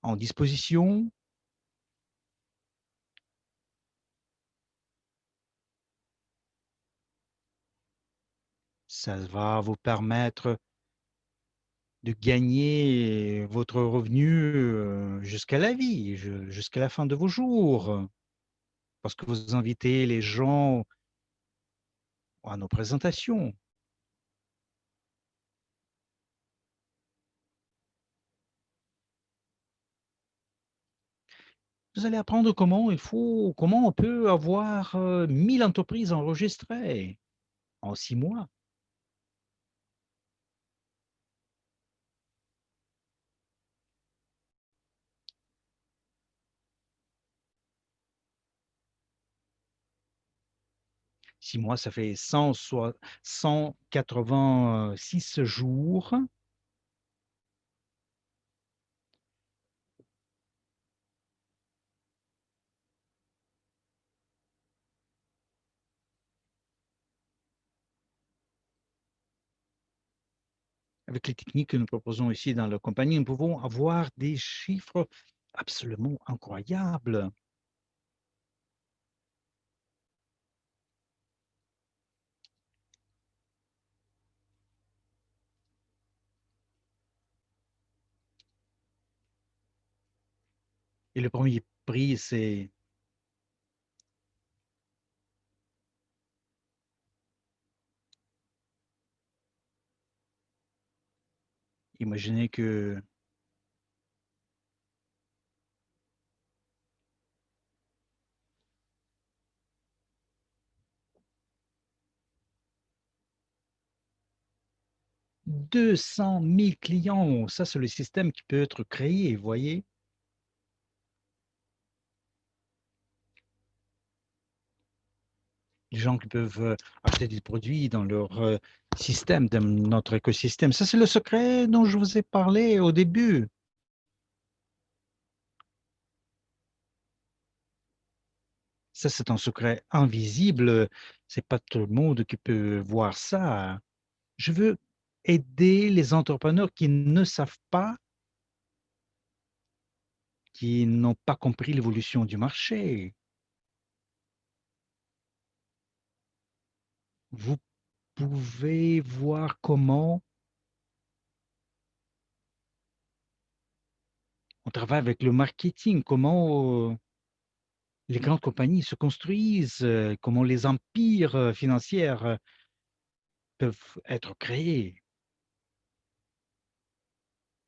A: en disposition. Ça va vous permettre de gagner votre revenu jusqu'à la vie, jusqu'à la fin de vos jours, parce que vous invitez les gens à nos présentations. Vous allez apprendre comment on peut avoir 1000 entreprises enregistrées en 6 mois. 6 mois, ça fait 186 jours. Avec les techniques que nous proposons ici dans la compagnie, nous pouvons avoir des chiffres absolument incroyables. Et le premier prix, c'est, imaginez que 200 000 clients, ça c'est le système qui peut être créé, vous voyez. Les gens qui peuvent acheter des produits dans leur système, dans notre écosystème. Ça c'est le secret dont je vous ai parlé au début. Ça c'est un secret invisible. C'est pas tout le monde qui peut voir ça. Je veux aider les entrepreneurs qui ne savent pas, qui n'ont pas compris l'évolution du marché. Vous pouvez voir comment on travaille avec le marketing, comment les grandes compagnies se construisent, comment les empires financiers peuvent être créés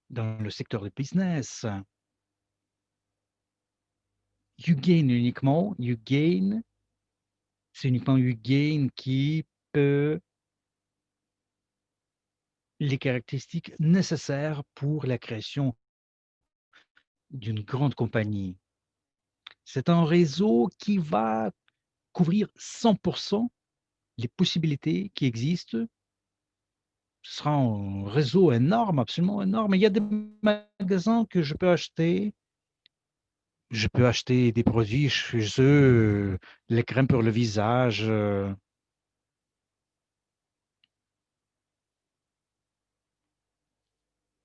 A: dans le secteur du business. YouGain uniquement, YouGain, c'est uniquement YouGain qui peut les caractéristiques nécessaires pour la création d'une grande compagnie. C'est un réseau qui va couvrir 100% les possibilités qui existent. Ce sera un réseau énorme, absolument énorme. Il y a des magasins que je peux acheter. Je peux acheter des produits chez eux, les crèmes pour le visage.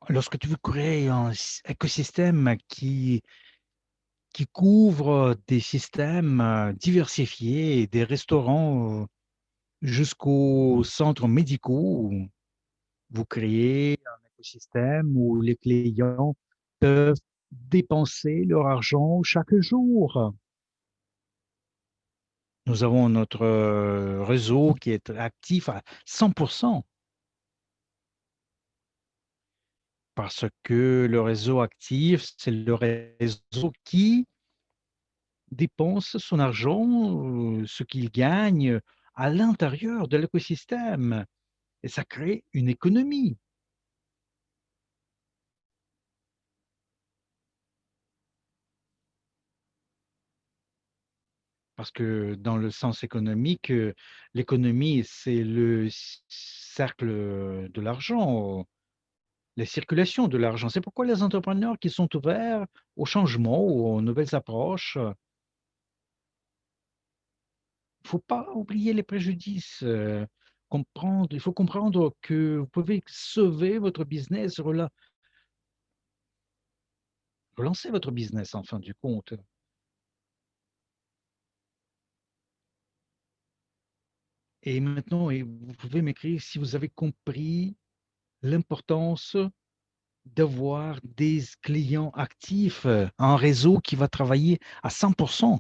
A: Lorsque tu veux créer un écosystème qui couvre des systèmes diversifiés, des restaurants jusqu'aux centres médicaux, vous créez un écosystème où les clients peuvent dépenser leur argent chaque jour. Nous avons notre réseau qui est actif à 100% parce que le réseau actif, c'est le réseau qui dépense son argent, ce qu'il gagne à l'intérieur de l'écosystème. Et ça crée une économie. Parce que dans le sens économique, l'économie, c'est le cercle de l'argent, la circulation de l'argent. C'est pourquoi les entrepreneurs qui sont ouverts au changement, aux nouvelles approches, il ne faut pas oublier les préjudices. Comprendre, il faut comprendre que vous pouvez sauver votre business, relancer votre business en fin du compte. Et maintenant, vous pouvez m'écrire si vous avez compris l'importance d'avoir des clients actifs, un réseau qui va travailler à 100%.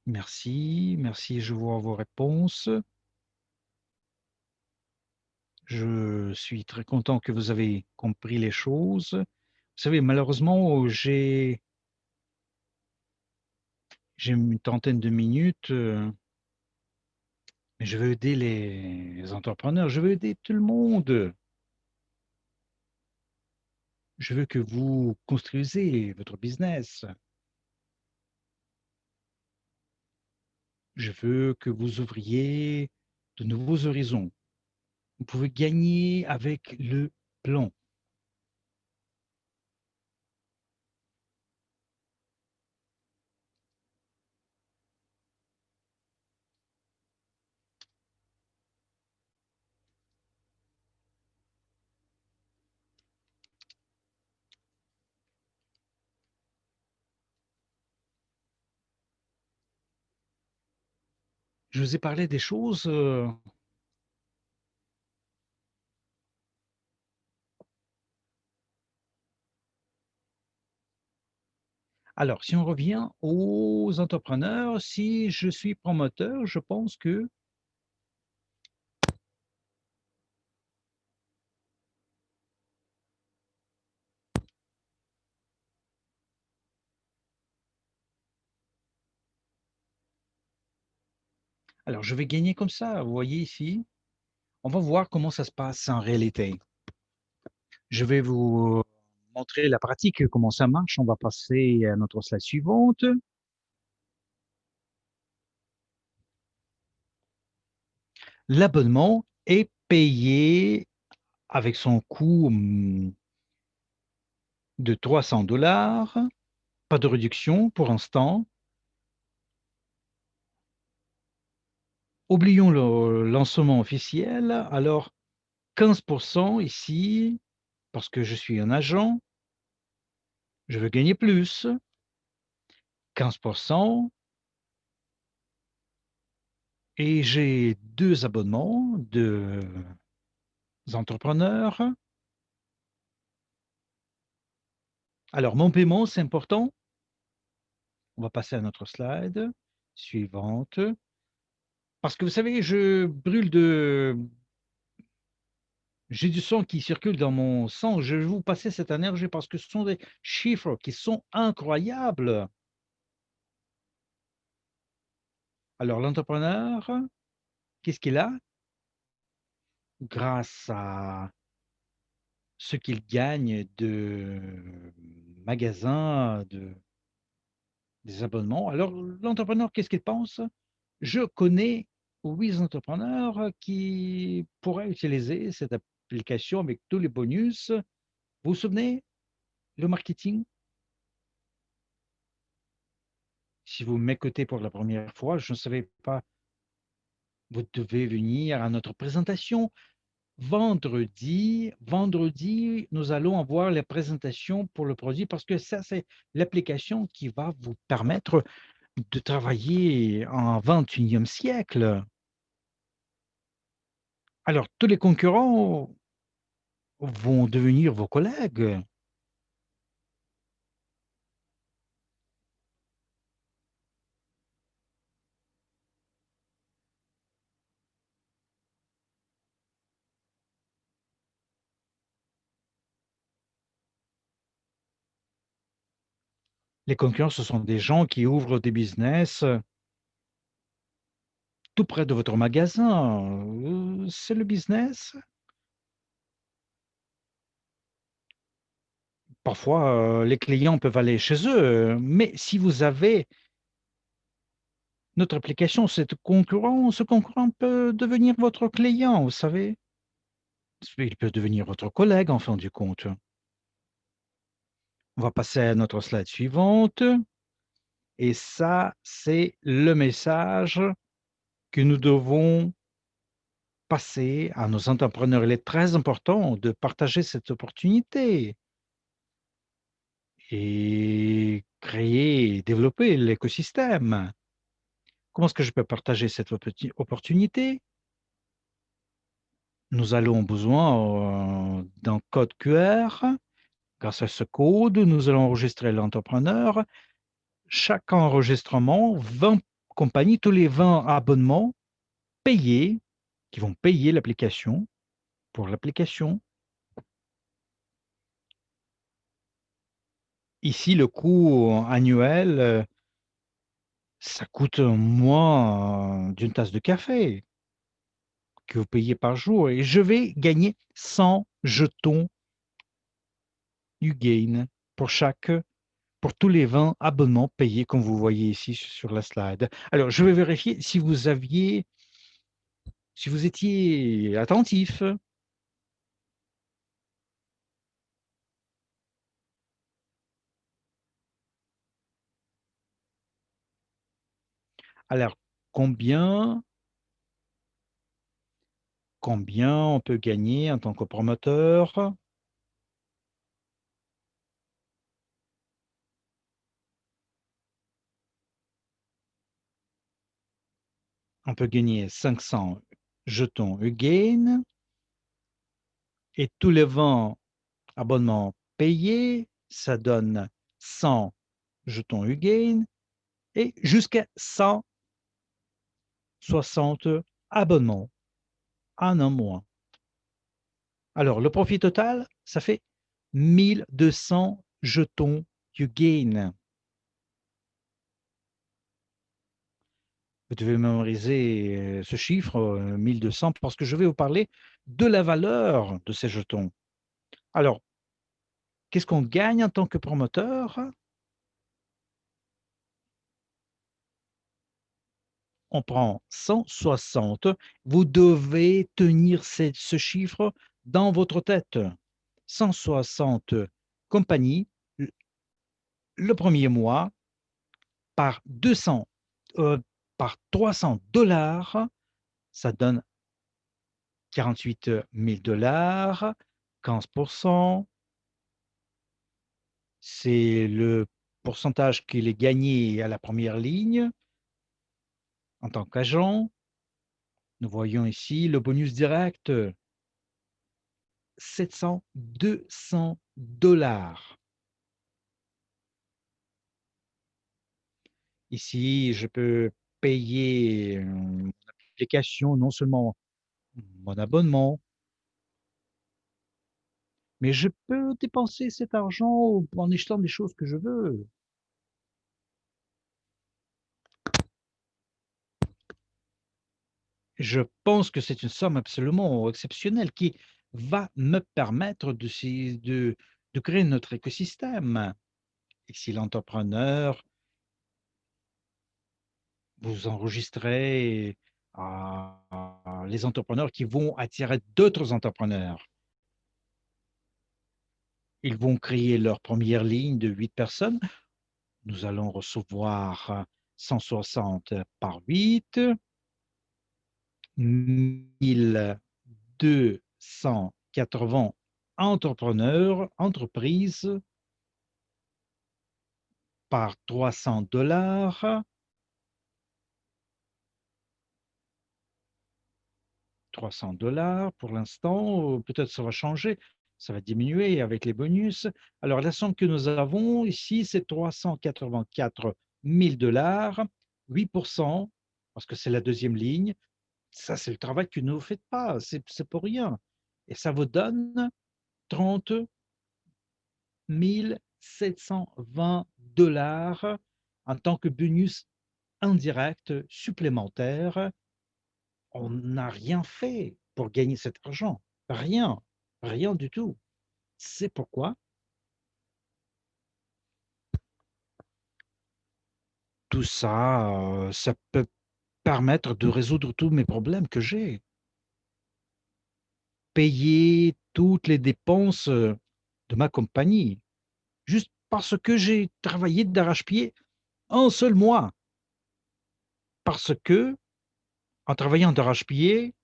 A: Merci, merci, je vois vos réponses. Je suis très content que vous avez compris les choses. Vous savez, malheureusement, j'ai une trentaine de minutes, mais je veux aider les entrepreneurs, je veux aider tout le monde. Je veux que vous construisez votre business. Je veux que vous ouvriez de nouveaux horizons. Vous pouvez gagner avec le plan. Je vous ai parlé des choses. Alors, si on revient aux entrepreneurs, si je suis promoteur, je pense que alors je vais gagner comme ça. Vous voyez ici, on va voir comment ça se passe en réalité. Je vais vous montrer la pratique, comment ça marche. On va passer à notre slide suivante. L'abonnement est payé avec son coût de 300 $. Pas de réduction pour l'instant. Oublions le lancement officiel. Alors, 15% ici, parce que je suis un agent, je veux gagner plus. 15%. Et j'ai 2 abonnements de entrepreneurs. Alors, mon paiement, c'est important. On va passer à notre slide suivante. Parce que vous savez, j'ai du sang qui circule dans mon sang. Je vais vous passer cette énergie parce que ce sont des chiffres qui sont incroyables. Alors, l'entrepreneur, qu'est-ce qu'il a? Grâce à ce qu'il gagne de magasins, des abonnements. Alors, l'entrepreneur, qu'est-ce qu'il pense? Je connais 8 entrepreneurs qui pourraient utiliser cette application avec tous les bonus. Vous vous souvenez, le marketing? Si vous m'écoutez pour la première fois, je ne savais pas, vous devez venir à notre présentation vendredi. Vendredi, nous allons avoir la présentation pour le produit parce que ça, c'est l'application qui va vous permettre de travailler en 21e siècle. Alors, tous les concurrents vont devenir vos collègues. Les concurrents, ce sont des gens qui ouvrent des business tout près de votre magasin. C'est le business. Parfois, les clients peuvent aller chez eux, mais si vous avez notre application, ce concurrent peut devenir votre client, vous savez. Il peut devenir votre collègue en fin du compte. On va passer à notre slide suivante. Et ça, c'est le message que nous devons passer à nos entrepreneurs. Il est très important de partager cette opportunité et créer et développer l'écosystème. Comment est-ce que je peux partager cette opportunité? Nous allons besoin d'un code QR. Grâce à ce code, nous allons enregistrer l'entrepreneur. Chaque enregistrement, 20 compagnies, tous les 20 abonnements payés, qui vont payer l'application, pour l'application. Ici, le coût annuel, ça coûte moins d'une tasse de café que vous payez par jour et je vais gagner 100 jetons Ugain pour chaque pour tous les 20 abonnements payés, comme vous voyez ici sur la slide. Alors, je vais vérifier si vous étiez attentif. Alors, combien, combien on peut gagner en tant que promoteur? On peut gagner 500 jetons Again et tous les 20 abonnements payés, ça donne 100 jetons Again et jusqu'à 160 abonnements en un mois. Alors, le profit total, ça fait 1200 jetons Again. Vous devez mémoriser ce chiffre, 1200, parce que je vais vous parler de la valeur de ces jetons. Alors, qu'est-ce qu'on gagne en tant que promoteur? On prend 160. Vous devez tenir ce chiffre dans votre tête. 160 compagnies le premier mois par 200, par 300 dollars, ça donne 48 000 dollars, 15%. C'est le pourcentage qu'il est gagné à la première ligne en tant qu'agent. Nous voyons ici le bonus direct, 700, 200 dollars. Ici, je peux payer mon application, non seulement mon abonnement, mais je peux dépenser cet argent en achetant des choses que je veux. Je pense que c'est une somme absolument exceptionnelle qui va me permettre de créer notre écosystème. Ici, l'entrepreneur, vous enregistrez les entrepreneurs qui vont attirer d'autres entrepreneurs. Ils vont créer leur première ligne de 8 personnes. Nous allons recevoir 160 par 8, 1280 entrepreneurs, entreprises par 300 dollars. 300 dollars pour l'instant, peut-être ça va changer, ça va diminuer avec les bonus. Alors la somme que nous avons ici, c'est 384 000 dollars, 8%, parce que c'est la deuxième ligne. Ça, c'est le travail que vous ne faites pas, c'est pour rien. Et ça vous donne 30 720 dollars en tant que bonus indirect supplémentaire. On n'a rien fait pour gagner cet argent. Rien, rien du tout. C'est pourquoi tout ça, ça peut permettre de résoudre tous mes problèmes que j'ai. Payer toutes les dépenses de ma compagnie, juste parce que j'ai travaillé d'arrache-pied un seul mois. Parce que, en travaillant d'arrache-pied,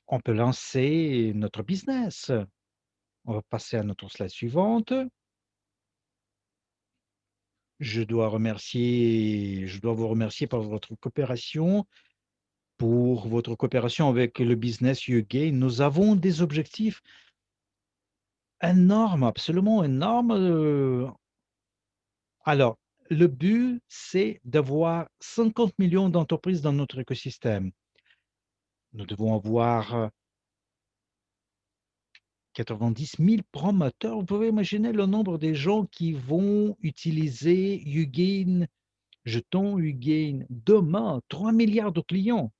A: on peut lancer notre business. On va passer à notre slide suivante. Je dois vous remercier pour votre coopération, avec le business YouGain. Nous avons des objectifs énormes, absolument énormes. Alors, le but, c'est d'avoir 50 millions d'entreprises dans notre écosystème. Nous devons avoir 90 000 promoteurs. Vous pouvez imaginer le nombre de gens qui vont utiliser YouGain, jetons YouGain demain, 3 milliards de clients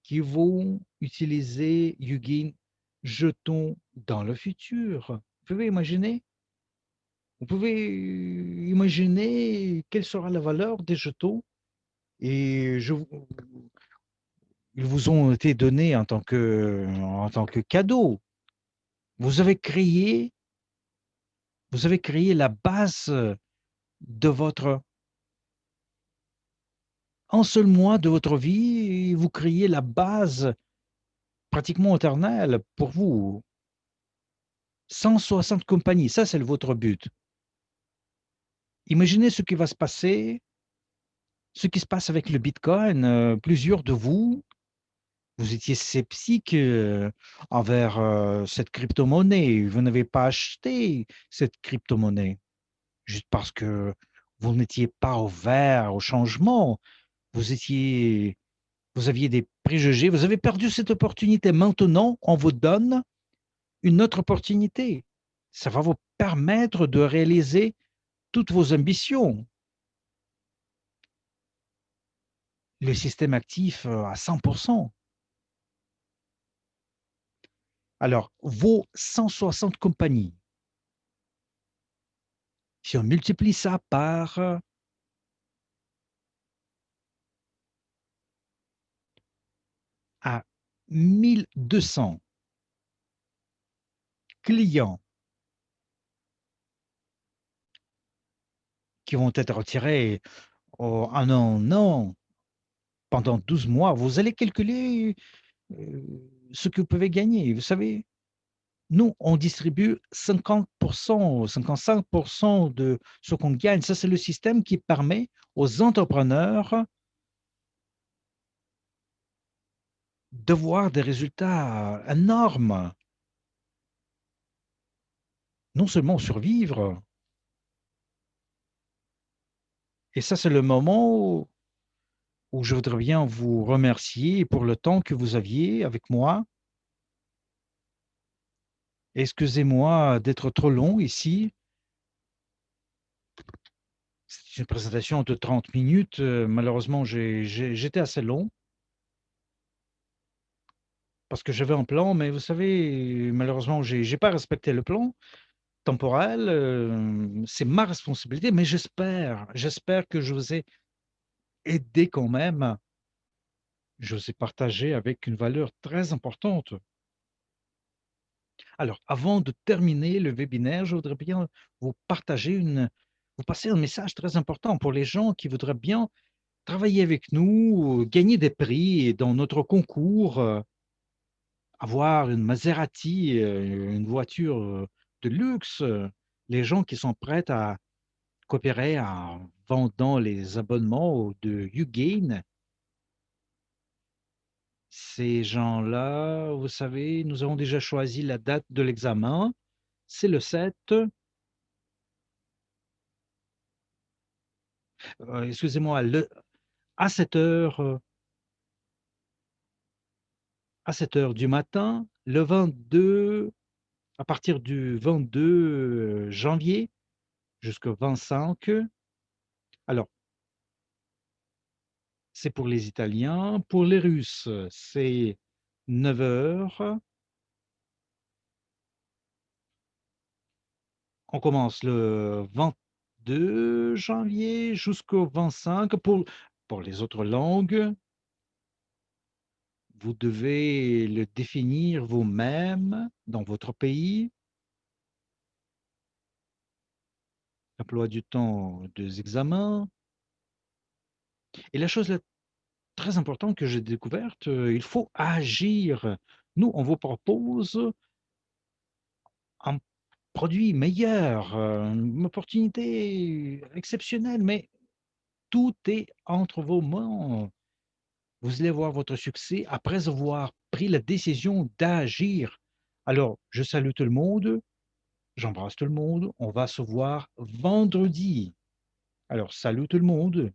A: qui vont utiliser YouGain jetons dans le futur. Vous pouvez imaginer? Vous pouvez imaginer quelle sera la valeur des jetons et ils vous ont été donnés en tant que cadeau. Vous avez créé, vous avez créé la base de votre, un seul mois de votre vie, et vous créez la base pratiquement éternelle pour vous. 160 compagnies, ça c'est votre but. Imaginez ce qui va se passer, ce qui se passe avec le Bitcoin. Plusieurs de vous, vous étiez sceptique envers cette crypto-monnaie. Vous n'avez pas acheté cette crypto-monnaie juste parce que vous n'étiez pas ouvert au changement. Vous étiez, vous aviez des préjugés. Vous avez perdu cette opportunité. Maintenant, on vous donne une autre opportunité. Ça va vous permettre de réaliser toutes vos ambitions. Le système actif à 100%. Alors, vos 160 compagnies, si on multiplie ça par à 1200 clients qui vont être retirés en un an, pendant 12 mois, vous allez calculer ce que vous pouvez gagner. Vous savez, nous, on distribue 50%, 55% de ce qu'on gagne. Ça, c'est le système qui permet aux entrepreneurs de voir des résultats énormes. Non seulement survivre, et ça, c'est le moment où je voudrais bien vous remercier pour le temps que vous aviez avec moi. Excusez-moi d'être trop long ici. C'est une présentation de 30 minutes. Malheureusement, j'étais assez long parce que j'avais un plan, mais vous savez, malheureusement, j'ai pas respecté le plan temporel. C'est ma responsabilité, mais j'espère que je vous ai aidé quand même. Je vous ai partagé avec une valeur très importante. Alors, avant de terminer le webinaire, je voudrais bien vous partager vous passer un message très important pour les gens qui voudraient bien travailler avec nous, gagner des prix dans notre concours, avoir une Maserati, une voiture de luxe. Les gens qui sont prêts à coopérer en vendant les abonnements de YouGain, ces gens-là, vous savez, nous avons déjà choisi la date de l'examen. C'est le 7. Excusez-moi, à 7 heures, à 7 heures du matin, le 22, à partir du 22 janvier jusqu'au 25. Alors, c'est pour les Italiens. Pour les Russes, c'est 9 heures. On commence le 22 janvier jusqu'au 25. Pour les autres langues, vous devez le définir vous-même dans votre pays. Emploi du temps des examens. Et la chose très importante que j'ai découverte, il faut agir. Nous, on vous propose un produit meilleur, une opportunité exceptionnelle, mais tout est entre vos mains. Vous allez voir votre succès après avoir pris la décision d'agir. Alors, je salue tout le monde, j'embrasse tout le monde. On va se voir vendredi. Alors, salut tout le monde.